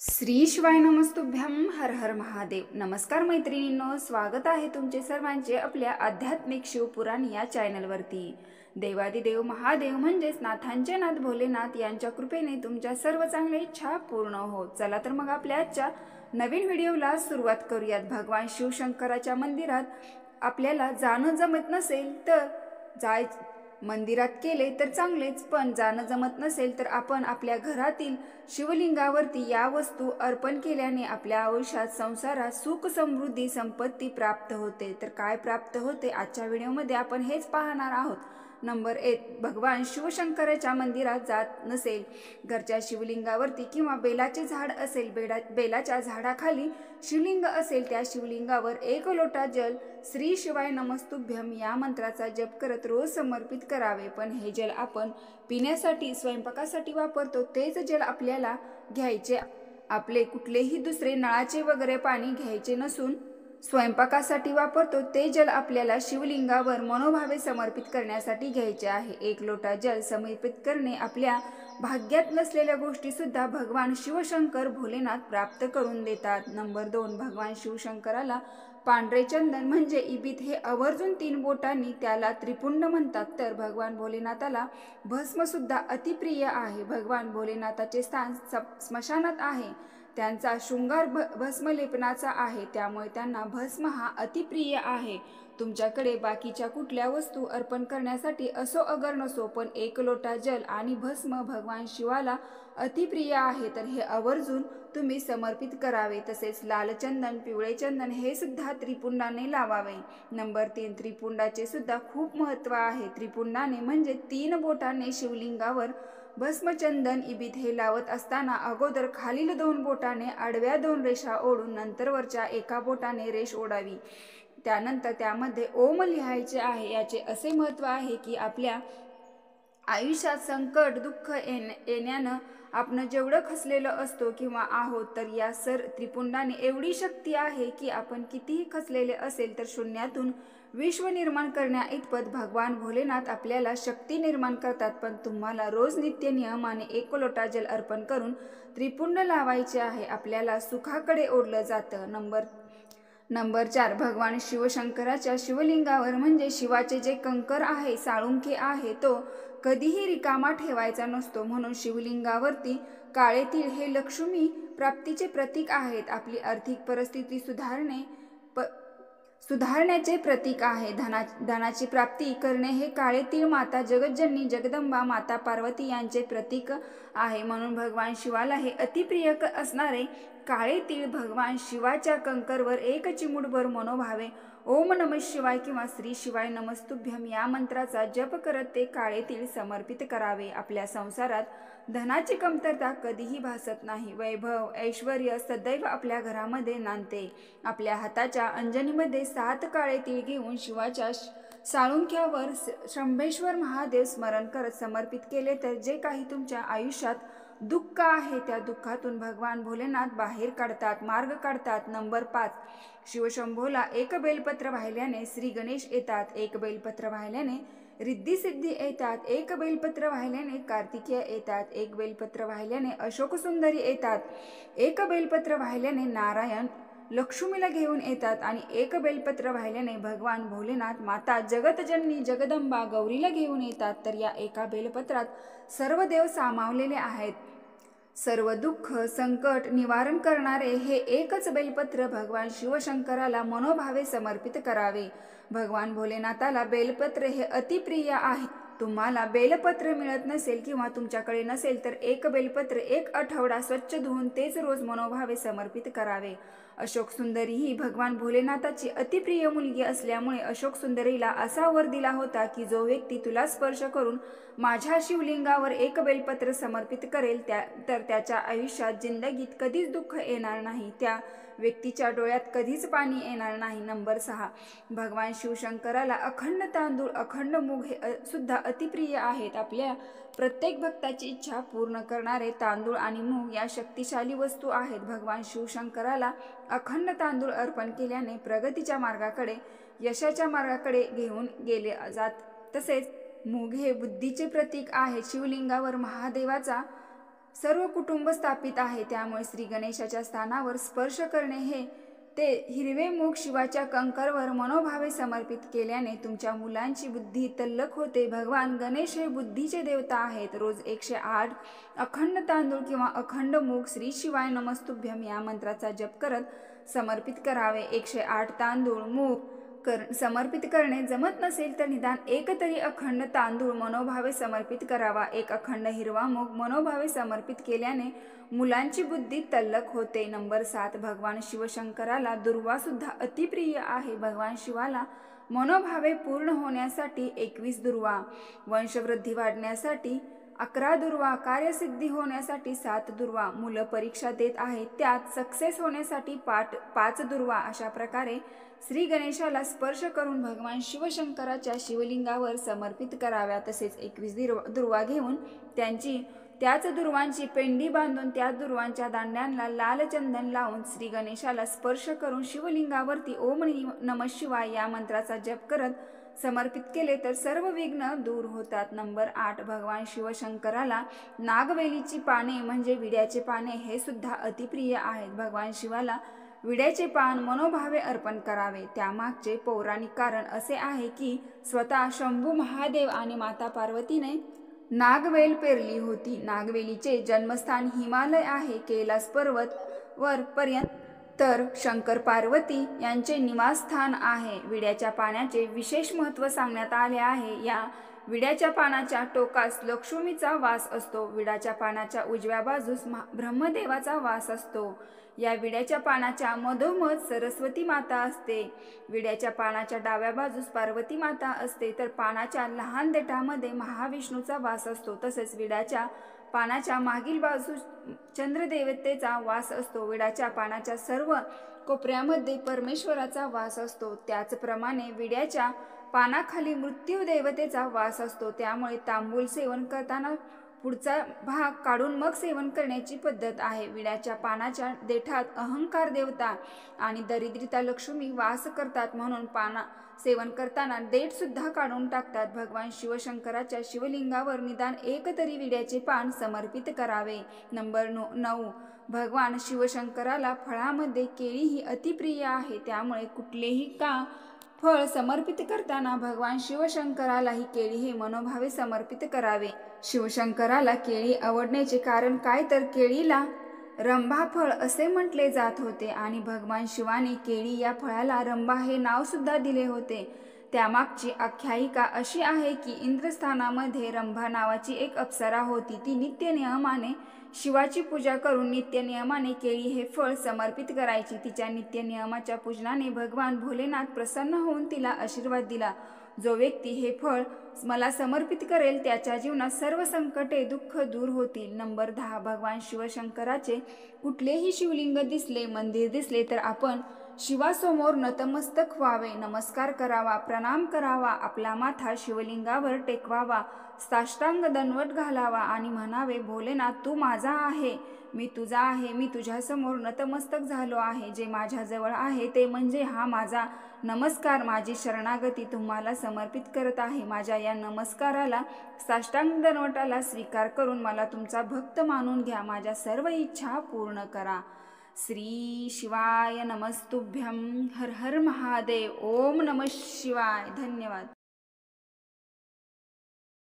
श्री शिवाय नमस्तुभ्यं हर हर महादेव। नमस्कार मैत्रिणींनो, स्वागत आहे तुमचे सर्वांचे आपल्या आध्यात्मिक शिवपुराण या चॅनलवरती। देवादिदेव महादेव म्हणजेच नाथांचे नाथ भोलेनाथ यांच्या कृपेने तुमच्या सर्व चांगल्या इच्छा पूर्ण हो। चला तर मग आपल्या आजच्या नवीन व्हिडिओला सुरुवात करूयात। भगवान शिवशंकराच्या मंदिरात आपल्याला जाणं जमत नसेल तर मंदिरात केले तर चांगलेच, पण जाणं जमत नसेल तर आपण आपल्या घरातील शिवलिंगावरती या वस्तू अर्पण केल्याने आपल्या आयुष्यात संसारात सुख समृद्धी संपत्ती प्राप्त होते। तर काय प्राप्त होते आजच्या व्हिडिओमध्ये आपण हेच पाहणार आहोत। नंबर 1, भगवान शिवशंकराच्या मंदिरात जात नसेल, घरच्या शिवलिंगावरती किंवा बेलाचे झाड असेल, बेलाच्या झाडाखाली शिवलिंग असेल, त्या शिवलिंगावर 1 लोटा जल श्री शिवाय नमस्तुभ्यम या मंत्राचा जप करत रोज समर्पित करावे। पण हे जल आपण पिण्यासाठी स्वयंपाकासाठी वापरतो तेच जल आपल्याला घ्यायचे, आपले कुठलेही दुसरे नळाचे वगैरे पाणी घ्यायचे नसून स्वयंपाकासाठी वापरतो ते जल आपल्याला शिवलिंगावर मनोभावे समर्पित करण्यासाठी घ्यायचे आहे। 1 लोटा जल समर्पित करणे आपल्या भाग्यात नसलेल्या गोष्टी सुद्धा भगवान शिवशंकर भोलेनाथ प्राप्त करून देतात। नंबर 2, भगवान शिवशंकराला पांढरे चंदन म्हणजे इबित हे आवर्जून 3 बोटांनी, त्याला त्रिपुंड म्हणतात। तर भगवान भोलेनाथाला भस्म सुद्धा अतिप्रिय आहे। भगवान भोलेनाथाचे स्थान स्मशानात आहे, त्यांचा शृंगार भस्मलेपनाचा आहे, त्यामुळे त्यांना भस्म हा अतिप्रिय आहे। तुमच्याकडे बाकीच्या कुठल्या वस्तू अर्पण करण्यासाठी असो अगर नसो, पण 1 लोटा जल आणि भस्म भगवान शिवाला अतिप्रिय आहे, तर हे आवर्जून तुम्ही समर्पित करावे। तसेच लाल चंदन, पिवळे चंदन हे सुद्धा त्रिपुंडाने लावावे। नंबर 3, त्रिपुंडाचे सुद्धा खूप महत्त्व आहे। त्रिपुंडाने म्हणजे 3 बोटाने शिवलिंगावर भस्मचंदन इबित हे लावत असताना अगोदर खालील 2 बोटाने आडव्या 2 रेषा ओढून नंतर वरच्या 1 बोटाने रेष ओढावी, त्यानंतर त्यामध्ये ओम लिहायचे आहे। याचे असे महत्त्व आहे की आपल्या आयुष्यात संकट दुःख येण्यानं आपण जेवढं खचलेलं असतो किंवा आहोत, तर या त्रिपुंडाने एवढी शक्ती आहे की आपण कितीही खचलेले असेल तर शून्यातून विश्व निर्माण करण्या इतपत भगवान भोलेनाथ आपल्याला शक्ती निर्माण करतात। पण तुम्हाला रोज नित्य नियमाने 1 लोटा जल अर्पण करून त्रिपुंड लावायचे आहे, आपल्याला सुखाकडे ओढलं जातं। नंबर 4, भगवान शिवशंकराच्या शिवलिंगावर म्हणजे शिवाचे जे कंकर आहे, साळुंखे आहे, तो कधीही रिकामा ठेवायचा नसतो। म्हणून शिवलिंगावरती काळे तीळ हे लक्ष्मी प्राप्तीचे प्रतीक आहेत, आपली आर्थिक परिस्थिती सुधारण्याचे प्रतीक आहे। धनाची प्राप्ती करणे हे काळे तीळ माता जगज्जननी जगदंबा माता पार्वती यांचे प्रतीक आहे। म्हणून भगवान शिवाला हे अतिप्रिय असणारे काळे तीळ भगवान शिवाच्या कंकरवर 1 चिमूटभर मनोभावे ओम नमः शिवाय किंवा श्री शिवाय नमस्तुभ्यम या मंत्राचा जप करत ते काळे तीळ समर्पित करावे। आपल्या संसारात धनाची कमतरता कधीही भासत नाही, वैभव ऐश्वर्य सदैव आपल्या घरामध्ये नांदते। आपल्या हाताच्या अंजनीमध्ये 7 काळे तीळ घेऊन शिवाच्या साळुंख्यावर शंभेश्वर महादेव स्मरण करत समर्पित केले तर जे काही तुमच्या आयुष्यात दुःख आहे त्या दुःखातून भगवान भोलेनाथ बाहेर काढतात, मार्ग काढतात। नंबर 5, शिवशंभोला 1 बेलपत्र वाहिल्याने श्री गणेश येतात, 1 बेलपत्र वाहिल्याने रिद्धी सिद्धी येतात, 1 बेलपत्र वाहिल्याने कार्तिकेय येतात, 1 बेलपत्र वाहिल्याने अशोक सुंदरी येतात, 1 बेलपत्र वाहिल्याने नारायण लक्ष्मीला घेऊन येतात आणि 1 बेलपत्र वाहिल्याने भगवान भोलेनाथ माता जगतजननी जगदंबा गौरीला घेऊन येतात। तर या 1 बेलपत्रात सर्व देव सामावलेले आहेत। सर्व दुःख संकट निवारण करणारे हे एकच बेलपत्र भगवान शिवशंकराला मनोभावे समर्पित करावे। भगवान भोलेनाथाला बेलपत्र हे अतिप्रिय आहे। तुम्हाला बेलपत्र मिळत नसेल किंवा तुमच्याकडे नसेल तर 1 बेलपत्र 1 आठवडा स्वच्छ धुवून तेच रोज मनोभावे समर्पित करावे। अशोक सुंदरी ही भगवान भोलेनाथाची अतिप्रिय मुलगी असल्यामुळे अशोक सुंदरीला असा वर दिला होता की जो व्यक्ती तुला स्पर्श करून माझ्या शिवलिंगावर 1 बेलपत्र समर्पित करेल तर त्याच्या आयुष्यात जिंदगीत कधीच दुःख येणार नाही, त्या व्यक्तीच्या डोळ्यात कधीच पाणी येणार नाही। नंबर 6, भगवान शिवशंकराला अखंड तांदूळ अखंड मूग हे सुद्धा अतिप्रिय आहेत। आपल्या प्रत्येक भक्ताची इच्छा पूर्ण करणारे तांदूळ आणि मूग या शक्तिशाली वस्तू आहेत। भगवान शिवशंकराला अखंड तांदूळ अर्पण केल्याने प्रगतीच्या मार्गाकडे, यशाच्या मार्गाकडे घेऊन गेले जात। तसेच मूग हे बुद्धीचे प्रतीक आहे। शिवलिंगावर महादेवाचा सर्व कुटुंब स्थापित आहे, त्यामुळे श्री गणेशाच्या स्थानावर स्पर्श करणे हे ते हिरवे मूग शिवाच्या कंकरवर मनोभावे समर्पित केल्याने तुमच्या मुलांची बुद्धी तल्लख होते. भगवान गणेश हे बुद्धीचे देवता आहेत. रोज 108 अखंड तांदूळ किंवा अखंड मूग श्री शिवाय नमस्तुभ्यम या मंत्राचा जप करत समर्पित करावे. 108 तांदूळ मूग समर्पित करणे जमत नसेल तर निदान एक तरी अखंड तांदूळ मनोभावे समर्पित करावा. एक अखंड हिरवा मूग मनोभावे समर्पित केल्याने मुलांची बुद्धी तल्लख होते. नंबर 7, भगवान शिवशंकराला दुर्वा सुद्धा अतिप्रिय आहे. भगवान शिवाला मनोभावे पूर्ण होण्यासाठी 21 दुर्वा, वंशवृद्धी वाढण्यासाठी 11 दुर्वा, कार्यसिद्धी होण्यासाठी 7 दुर्वा, मुलं परीक्षा देत आहेत त्यात सक्सेस होण्यासाठी 5 दुर्वा, अशा प्रकारे श्री गणेशाला स्पर्श करून भगवान शिवशंकराच्या शिवलिंगावर समर्पित कराव्या. तसेच 21 दुर्वा घेऊन त्याच दुर्वांची पेंडी बांधून त्या दुर्वांच्या दांड्यांना लाल चंदन लावून श्री गणेशाला स्पर्श करून शिवलिंगावरती ओम नमः शिवाय या मंत्राचा जप करत समर्पित केले तर सर्व विघ्न दूर होतात. नंबर 8, भगवान शिवशंकराला नागवेलीची पाने म्हणजे विड्याचे पाने हे सुद्धा अतिप्रिय आहेत. भगवान शिवाला विड्याचे पान मनोभावे अर्पण करावे. त्यामागचे पौराणिक कारण असे आहे की स्वतः शंभू महादेव आणि माता पार्वतीने नागवेल पेरली होती. नागवेलीचे जन्मस्थान हिमालय आहे, कैलास पर्वत वर पर्यंत, तर शंकर पार्वती यांचे निवासस्थान आहे. विड्याच्या पाण्याचे विशेष महत्त्व सांगण्यात आले आहे. या विड्याच्या पानाच्या टोकास लक्ष्मीचा वास असतो. विड्याच्या पानाच्या उजव्या बाजूस ब्रह्मदेवाचा वास असतो. या विड्याच्या पानाच्या मधोमध सरस्वती माता असते. विड्याच्या पानाच्या डाव्या बाजूस पार्वती माता असते, तर पानाच्या लहान देठामध्ये महाविष्णूचा वास असतो. तसेच विड्याच्या पानाच्या मागील बाजूस चंद्रदेवतेचा वास असतो. विड्याच्या पानाच्या सर्व कोपऱ्यामध्ये परमेश्वराचा वास असतो. त्याचप्रमाणे विड्याच्या पानाखाली मृत्यू देवतेचा वास असतो. त्यामुळे तांबूल सेवन करताना पुढचा भाग काढून मग सेवन करण्याची पद्धत आहे. विड्याच्या पानाच्या देठात अहंकार देवता आणि दरिद्रता लक्ष्मी वास करतात, म्हणून पाना सेवन करताना देठ सुद्धा काढून टाकतात. भगवान शिवशंकराच्या शिवलिंगावर निदान एक तरी विड्याचे पान समर्पित करावे. नंबर 9, भगवान शिवशंकराला फळामध्ये केळी ही अतिप्रिय आहे. त्यामुळे कुठलेही फळ समर्पित करताना भगवान शिवशंकरालाही केळी हे मनोभावे समर्पित करावे. शिवशंकराला केळी आवडण्याचे कारण काय, तर केळीला रंभा फळ असे म्हटले जात होते आणि भगवान शिवाने केळी या फळाला रंभा हे नाव सुद्धा दिले होते. त्यामागची आख्यायिका अशी आहे की इंद्रस्थानामध्ये रंभा नावाची एक अप्सरा होती. ती नित्य नियमाने शिवाची पूजा करून नित्य नियमाने केळी हे फळ समर्पित करायची. तिच्या नित्य नियमाच्या पूजनाने भगवान भोलेनाथ प्रसन्न होऊन तिला आशीर्वाद दिला. जो व्यक्ती हे फळ मला समर्पित करेल त्याच्या जीवनात सर्व संकटे दुःख दूर होतील. नंबर 10, भगवान शिवशंकराचे कुठलेही शिवलिंग दिसले, मंदिर दिसले तर आपण शिवासमोर नतमस्तक व्हावे, नमस्कार करावा, प्रणाम करावा, आपला माथा शिवलिंगावर टेकवावा, साष्टांग दंडवत घालावा आणि म्हणावे, भोलेनाथ तू माझा आहे, मी तुझा आहे, मी तुझ्यासमोर नतमस्तक झालो आहे. जे माझ्याजवळ आहे ते म्हणजे हा माझा नमस्कार, माझी शरणागती तुम्हाला समर्पित करत आहे. माझ्या या नमस्काराला, साष्टांग दंडवताला स्वीकार करून मला तुमचा भक्त मानून घ्या. माझ्या सर्व इच्छा पूर्ण करा. श्री शिवाय नमस्तुभ्यं. हर हर महादेव. ओम नमः शिवाय. धन्यवाद.